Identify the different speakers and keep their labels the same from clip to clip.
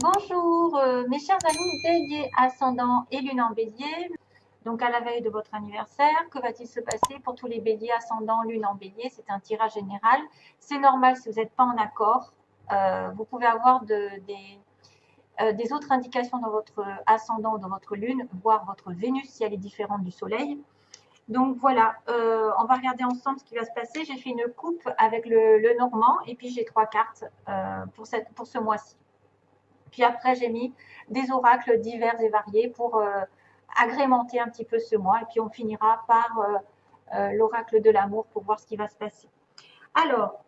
Speaker 1: Bonjour, mes chers amis bélier, ascendant et lune en bélier. Donc à la veille de votre anniversaire, que va-t-il se passer pour tous les béliers, ascendant, lune en bélier? C'est un tirage général. C'est normal si vous n'êtes pas en accord. Vous pouvez avoir des autres indications dans votre ascendant ou dans votre lune, voire votre Vénus si elle est différente du soleil. Donc voilà, on va regarder ensemble ce qui va se passer. J'ai fait une coupe avec le normand et puis j'ai 3 cartes pour ce mois-ci. Puis après, j'ai mis des oracles divers et variés pour agrémenter un petit peu ce mois. Et puis on finira par l'oracle de l'amour pour voir ce qui va se passer. Alors,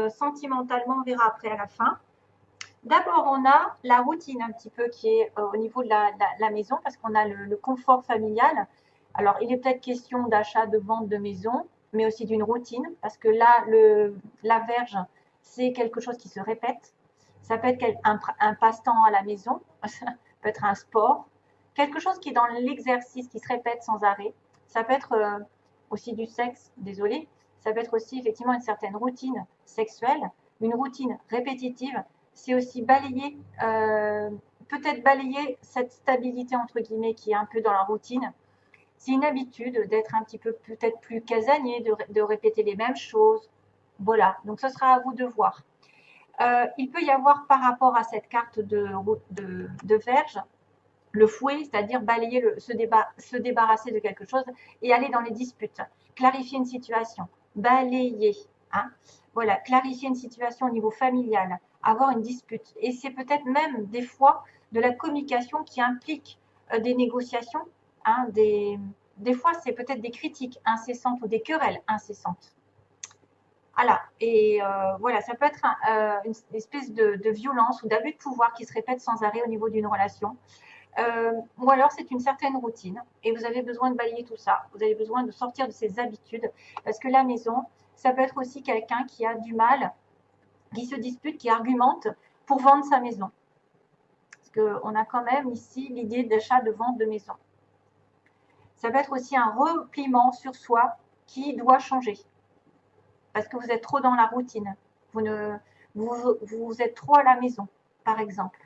Speaker 1: sentimentalement, on verra après à la fin. D'abord, on a la routine un petit peu qui est au niveau de la maison parce qu'on a le confort familial. Alors, il est peut-être question d'achat, de vente de maison, mais aussi d'une routine parce que là, la Vierge, c'est quelque chose qui se répète. Ça peut être un passe-temps à la maison, ça peut être un sport, quelque chose qui est dans l'exercice, qui se répète sans arrêt. Ça peut être aussi du sexe, désolé. Ça peut être aussi effectivement une certaine routine sexuelle, une routine répétitive. C'est aussi balayer, peut-être balayer cette stabilité entre guillemets qui est un peu dans la routine. C'est une habitude d'être un petit peu peut-être plus casanier, de répéter les mêmes choses. Voilà, donc ce sera à vous de voir. Il peut y avoir par rapport à cette carte de Vierge, le fouet, c'est-à-dire balayer, se débarrasser de quelque chose et aller dans les disputes. Clarifier une situation, balayer. Hein, voilà, clarifier une situation au niveau familial, avoir une dispute. Et c'est peut-être même des fois de la communication qui implique des négociations. Hein, des fois, c'est peut-être des critiques incessantes ou des querelles incessantes. Voilà, et voilà, ça peut être une espèce de violence ou d'abus de pouvoir qui se répète sans arrêt au niveau d'une relation. Ou alors c'est une certaine routine et vous avez besoin de balayer tout ça. Vous avez besoin de sortir de ces habitudes parce que la maison, ça peut être aussi quelqu'un qui a du mal, qui se dispute, qui argumente pour vendre sa maison. Parce qu'on a quand même ici l'idée d'achat, de vente de maison. Ça peut être aussi un repliement sur soi qui doit changer. Parce que vous êtes trop dans la routine. Vous êtes trop à la maison, par exemple.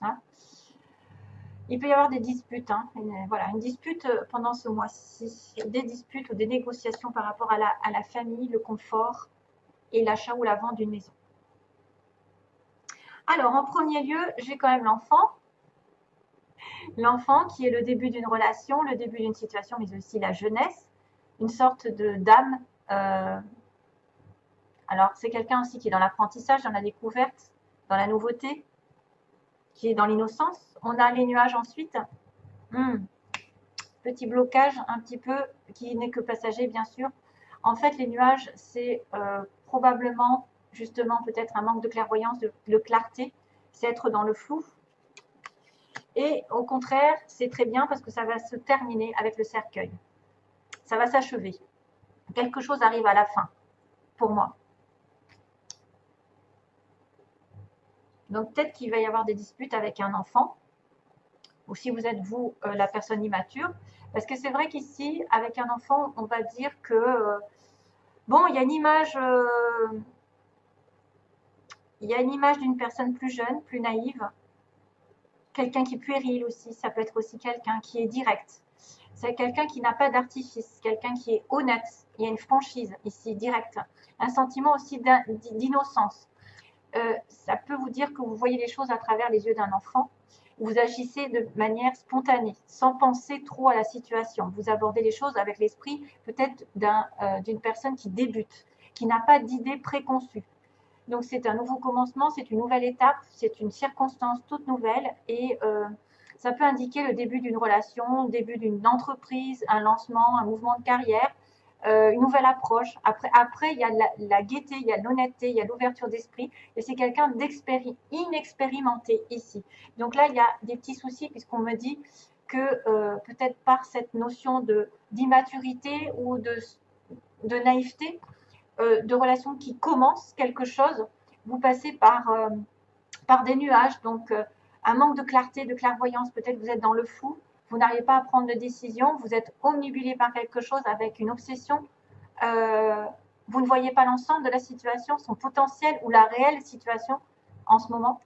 Speaker 1: Hein, il peut y avoir des disputes. Hein, une dispute pendant ce mois-ci. Des disputes ou des négociations par rapport à la famille, le confort et l'achat ou la vente d'une maison. Alors, en premier lieu, j'ai quand même l'enfant. L'enfant qui est le début d'une relation, le début d'une situation, mais aussi la jeunesse. Une sorte d'âme. Alors, c'est quelqu'un aussi qui est dans l'apprentissage, dans la découverte, dans la nouveauté, qui est dans l'innocence. On a les nuages ensuite. Petit blocage un petit peu, qui n'est que passager, bien sûr. En fait, les nuages, c'est probablement, justement, peut-être un manque de clairvoyance, de clarté. C'est être dans le flou. Et au contraire, c'est très bien parce que ça va se terminer avec le cercueil. Ça va s'achever. Quelque chose arrive à la fin, pour moi. Donc peut-être qu'il va y avoir des disputes avec un enfant, ou si vous êtes vous la personne immature, parce que c'est vrai qu'ici, avec un enfant, on va dire que bon, il y a une image d'une personne plus jeune, plus naïve, quelqu'un qui est puéril aussi, ça peut être aussi quelqu'un qui est direct. C'est quelqu'un qui n'a pas d'artifice, quelqu'un qui est honnête. Il y a une franchise ici, directe. Un sentiment aussi d'innocence. Ça peut vous dire que vous voyez les choses à travers les yeux d'un enfant. Vous agissez de manière spontanée, sans penser trop à la situation. Vous abordez les choses avec l'esprit peut-être d'une personne qui débute, qui n'a pas d'idée préconçue. Donc c'est un nouveau commencement, c'est une nouvelle étape, c'est une circonstance toute nouvelle et ça peut indiquer le début d'une relation, le début d'une entreprise, un lancement, un mouvement de carrière, une nouvelle approche. Après il y a la gaieté, il y a l'honnêteté, il y a l'ouverture d'esprit et c'est quelqu'un inexpérimenté ici. Donc là, il y a des petits soucis puisqu'on me dit que peut-être par cette notion d'immaturité ou de naïveté, de relations qui commencent quelque chose, vous passez par des nuages, donc un manque de clarté, de clairvoyance, peut-être vous êtes dans le flou, vous n'arrivez pas à prendre de décision, vous êtes omnibulé par quelque chose avec une obsession, vous ne voyez pas l'ensemble de la situation, son potentiel ou la réelle situation en ce moment.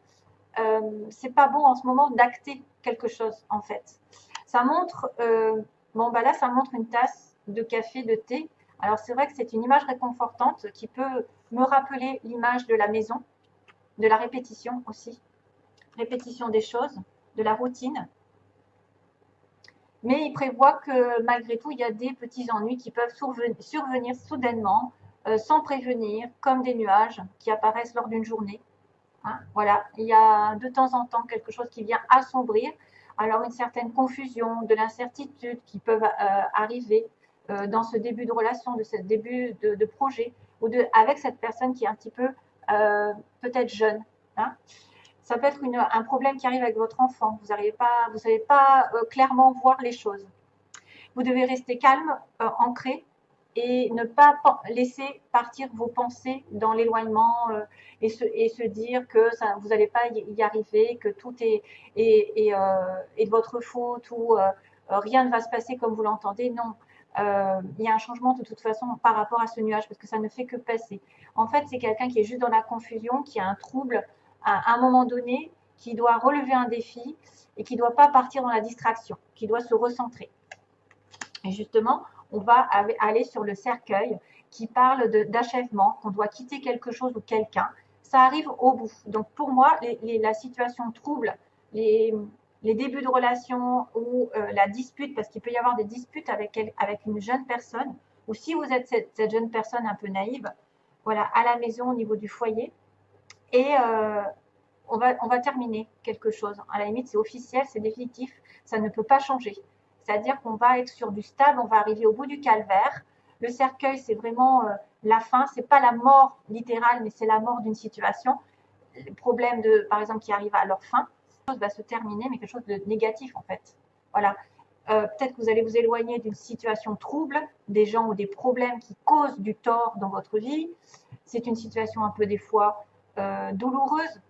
Speaker 1: c'est pas bon en ce moment d'acter quelque chose en fait. Ça montre, bon bah là ça montre une tasse de café, de thé. Alors c'est vrai que c'est une image réconfortante qui peut me rappeler l'image de la maison, de la répétition aussi, répétition des choses, de la routine. Mais il prévoit que malgré tout, il y a des petits ennuis qui peuvent survenir soudainement, sans prévenir, comme des nuages qui apparaissent lors d'une journée. Hein, voilà, il y a de temps en temps quelque chose qui vient assombrir. Alors une certaine confusion, de l'incertitude qui peuvent arriver dans ce début de relation, de ce début de projet, ou avec cette personne qui est un petit peu peut-être jeune. Hein. Ça peut être un problème qui arrive avec votre enfant. Vous savez pas clairement voir les choses. Vous devez rester calme, ancré, et ne pas laisser partir vos pensées dans l'éloignement et se dire que ça, vous n'allez pas y arriver, que tout est de votre faute ou rien ne va se passer comme vous l'entendez. Non, il y a un changement de toute façon par rapport à ce nuage parce que ça ne fait que passer. En fait, c'est quelqu'un qui est juste dans la confusion, qui a un trouble à un moment donné, qui doit relever un défi et qui ne doit pas partir dans la distraction, qui doit se recentrer. Et justement, on va aller sur le cercueil qui parle d'achèvement, qu'on doit quitter quelque chose ou quelqu'un. Ça arrive au bout. Donc pour moi, la situation trouble, les débuts de relation ou la dispute, parce qu'il peut y avoir des disputes avec une jeune personne, ou si vous êtes cette jeune personne un peu naïve, voilà, à la maison au niveau du foyer, et on va terminer quelque chose. À la limite, c'est officiel, c'est définitif, ça ne peut pas changer. C'est-à-dire qu'on va être sur du stable, on va arriver au bout du calvaire. Le cercueil, c'est vraiment la fin, c'est pas la mort littérale, mais c'est la mort d'une situation. Le problème par exemple, qui arrive à leur fin, quelque chose va se terminer, mais quelque chose de négatif en fait. Voilà. Peut-être que vous allez vous éloigner d'une situation trouble, des gens ou des problèmes qui causent du tort dans votre vie. C'est une situation un peu des fois douloureuse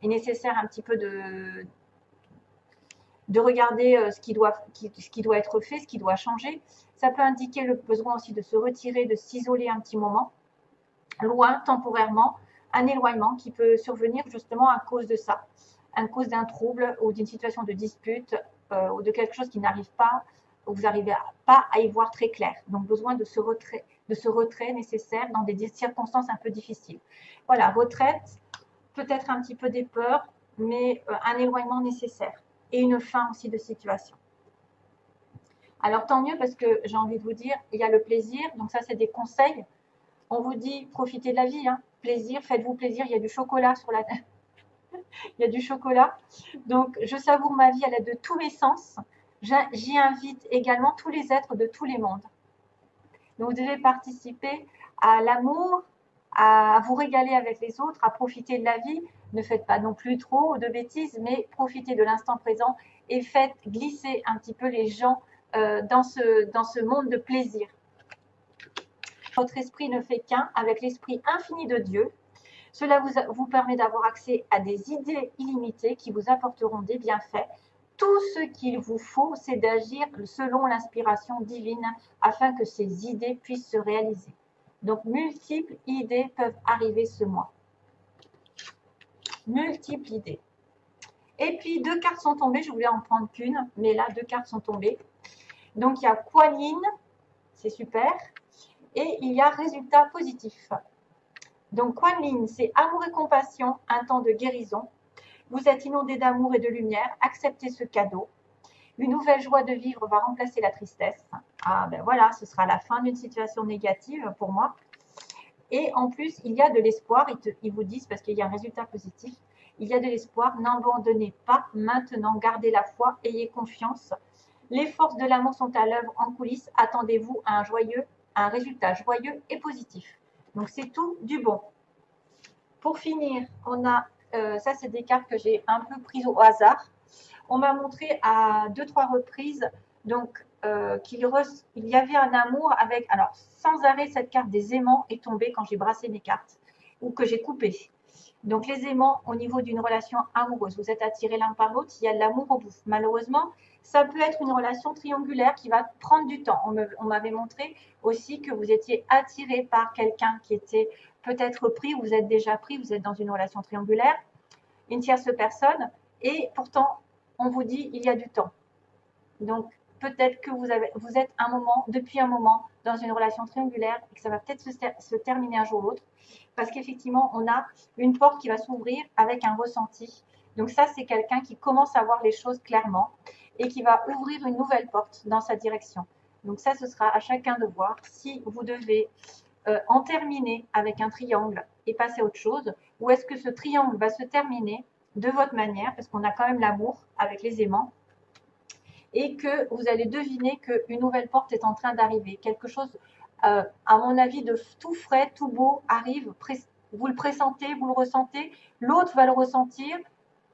Speaker 1: et nécessaire un petit peu de regarder ce qui doit être fait, ce qui doit changer. Ça peut indiquer le besoin aussi de se retirer, de s'isoler un petit moment, loin, temporairement, un éloignement qui peut survenir justement à cause de ça, à cause d'un trouble ou d'une situation de dispute ou de quelque chose qui n'arrive pas, où vous n'arrivez pas à y voir très clair. Donc besoin de ce retrait nécessaire dans des circonstances un peu difficiles. Voilà, retraite, peut-être un petit peu des peurs, mais un éloignement nécessaire. Et une fin aussi de situation. Alors tant mieux parce que j'ai envie de vous dire, il y a le plaisir, donc ça c'est des conseils. On vous dit profitez de la vie, hein. Plaisir, faites-vous plaisir, il y a du chocolat sur la il y a du chocolat. Donc je savoure ma vie à l'aide de tous mes sens. J'y invite également tous les êtres de tous les mondes. Donc vous devez participer à l'amour, à vous régaler avec les autres, à profiter de la vie. Ne faites pas non plus trop de bêtises, mais profitez de l'instant présent et faites glisser un petit peu les gens dans ce monde de plaisir. Votre esprit ne fait qu'un avec l'esprit infini de Dieu. Cela vous permet d'avoir accès à des idées illimitées qui vous apporteront des bienfaits. Tout ce qu'il vous faut, c'est d'agir selon l'inspiration divine afin que ces idées puissent se réaliser. Donc, multiples idées peuvent arriver ce mois. Multiples idées. Et puis, 2 cartes sont tombées. Je voulais en prendre qu'une, mais là, 2 cartes sont tombées. Donc, il y a Kuan Yin, c'est super. Et il y a résultat positif. Donc, Kuan Yin, c'est amour et compassion, un temps de guérison. Vous êtes inondé d'amour et de lumière. Acceptez ce cadeau. Une nouvelle joie de vivre va remplacer la tristesse. Ah ben voilà, ce sera la fin d'une situation négative pour moi. Et en plus, il y a de l'espoir. Ils vous disent, parce qu'il y a un résultat positif, il y a de l'espoir. N'abandonnez pas maintenant. Gardez la foi. Ayez confiance. Les forces de l'amour sont à l'œuvre en coulisses. Attendez-vous à un résultat joyeux et positif. Donc, c'est tout du bon. Pour finir, on a, ça c'est des cartes que j'ai un peu prises au hasard. On m'a montré à 2-3 reprises donc, qu'il y avait un amour avec, alors sans arrêt cette carte des aimants est tombée quand j'ai brassé mes cartes ou que j'ai coupé. Donc les aimants au niveau d'une relation amoureuse, vous êtes attirés l'un par l'autre, il y a de l'amour au bout. Malheureusement, ça peut être une relation triangulaire qui va prendre du temps. On m'avait montré aussi que vous étiez attiré par quelqu'un qui était peut-être pris, vous êtes déjà pris, vous êtes dans une relation triangulaire. une tierce personne, et pourtant, on vous dit il y a du temps. Donc, peut-être que vous êtes depuis un moment dans une relation triangulaire et que ça va peut-être se terminer un jour ou l'autre, parce qu'effectivement, on a une porte qui va s'ouvrir avec un ressenti. Donc ça, c'est quelqu'un qui commence à voir les choses clairement et qui va ouvrir une nouvelle porte dans sa direction. Donc ça, ce sera à chacun de voir si vous devez en terminer avec un triangle et passer à autre chose, ou est-ce que ce triangle va se terminer de votre manière, parce qu'on a quand même l'amour avec les aimants, et que vous allez deviner qu'une nouvelle porte est en train d'arriver. Quelque chose, à mon avis, de tout frais, tout beau arrive. Vous le pressentez, vous le ressentez, l'autre va le ressentir.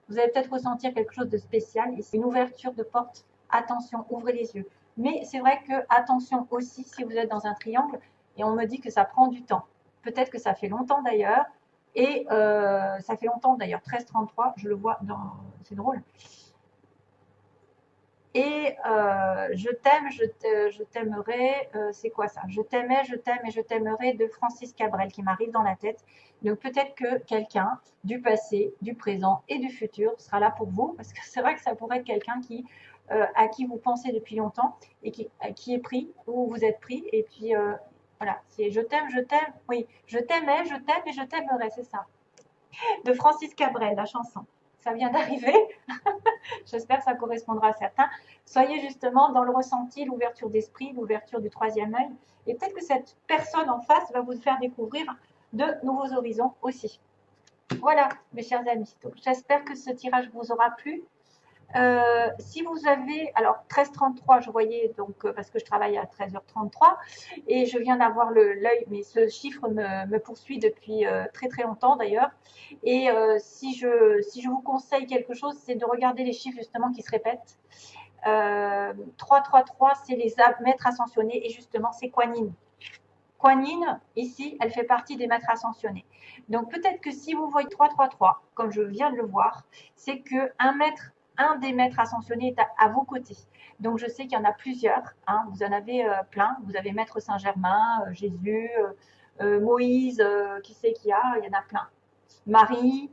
Speaker 1: Vous allez peut-être ressentir quelque chose de spécial. Ici, une ouverture de porte. Attention, ouvrez les yeux. Mais c'est vrai que, attention aussi, si vous êtes dans un triangle, et on me dit que ça prend du temps. Peut-être que ça fait longtemps d'ailleurs. Et ça fait longtemps d'ailleurs, 1333, je le vois dans... C'est drôle. Et je t'aime, je t'aimerai, c'est quoi ça? Je t'aimais, je t'aime et je t'aimerai de Francis Cabrel qui m'arrive dans la tête. Donc peut-être que quelqu'un du passé, du présent et du futur sera là pour vous, parce que c'est vrai que ça pourrait être quelqu'un à qui vous pensez depuis longtemps et qui est pris ou vous êtes pris. Et puis voilà, c'est je t'aime, oui, je t'aimais, je t'aime et je t'aimerai, c'est ça. De Francis Cabrel, la chanson. Ça vient d'arriver. J'espère que ça correspondra à certains. Soyez justement dans le ressenti, l'ouverture d'esprit, l'ouverture du troisième œil. Et peut-être que cette personne en face va vous faire découvrir de nouveaux horizons aussi. Voilà, mes chers amis. J'espère que ce tirage vous aura plu. Si vous avez, alors 13h33, je voyais, donc parce que je travaille à 13h33 et je viens d'avoir l'œil, mais ce chiffre me poursuit depuis très très longtemps d'ailleurs. Et si je vous conseille quelque chose, c'est de regarder les chiffres justement qui se répètent. 333, c'est les maîtres ascensionnés et justement c'est Kuan Yin. Kuan Yin, ici, elle fait partie des maîtres ascensionnés. Donc peut-être que si vous voyez 333, comme je viens de le voir, c'est que un des maîtres ascensionnés est à vos côtés. Donc je sais qu'il y en a plusieurs, hein, vous en avez plein. Vous avez Maître Saint-Germain, Jésus, Moïse, qui c'est qu'il y a? Il y en a plein. Marie,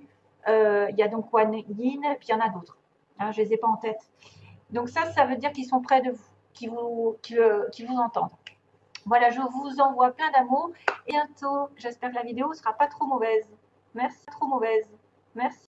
Speaker 1: il y a donc Kuan Yin, puis il y en a d'autres. Hein, je ne les ai pas en tête. Donc ça veut dire qu'ils sont près de vous, qu'ils vous entendent. Voilà, je vous envoie plein d'amour et bientôt. J'espère que la vidéo ne sera pas trop mauvaise. Merci, trop mauvaise. Merci.